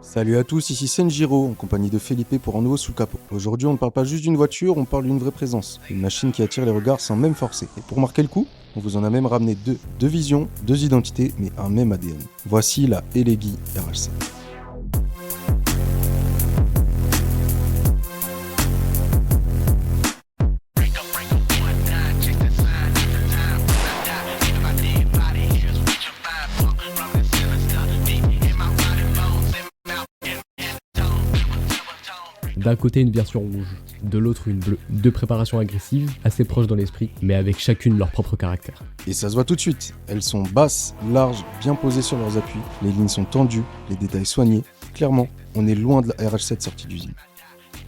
Salut à tous, ici Senjiro, en compagnie de Felipe pour un nouveau sous le capot. Aujourd'hui, on ne parle pas juste d'une voiture, on parle d'une vraie présence. Une machine qui attire les regards sans même forcer. Et pour marquer le coup, on vous en a même ramené deux. Deux visions, deux identités, mais un même ADN. Voici la Elegy RH7. D'un côté une version rouge, de l'autre une bleue. Deux préparations agressives, assez proches dans l'esprit, mais avec chacune leur propre caractère. Et ça se voit tout de suite. Elles sont basses, larges, bien posées sur leurs appuis. Les lignes sont tendues, les détails soignés. Clairement, on est loin de la RH7 sortie d'usine.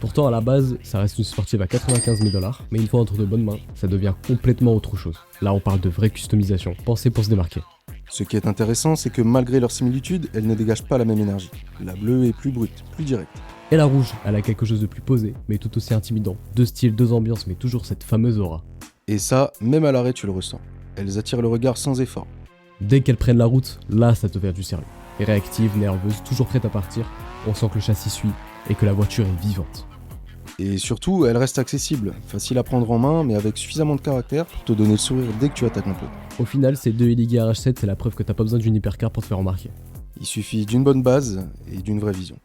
Pourtant à la base, ça reste une sportive à 95 000 $, mais une fois entre de bonnes mains, ça devient complètement autre chose. Là on parle de vraie customisation, pensée pour se démarquer. Ce qui est intéressant, c'est que malgré leur similitude, elles ne dégagent pas la même énergie. La bleue est plus brute, plus directe. Et la rouge, elle a quelque chose de plus posé, mais tout aussi intimidant. Deux styles, deux ambiances, mais toujours cette fameuse aura. Et ça, même à l'arrêt, tu le ressens. Elles attirent le regard sans effort. Dès qu'elles prennent la route, là ça devient du sérieux. Et réactive, nerveuse, toujours prête à partir, on sent que le châssis suit et que la voiture est vivante. Et surtout, elles restent accessibles, faciles à prendre en main, mais avec suffisamment de caractère pour te donner le sourire dès que tu attaques un peu. Au final, ces deux Elegy RH7, c'est la preuve que t'as pas besoin d'une hypercar pour te faire remarquer. Il suffit d'une bonne base et d'une vraie vision.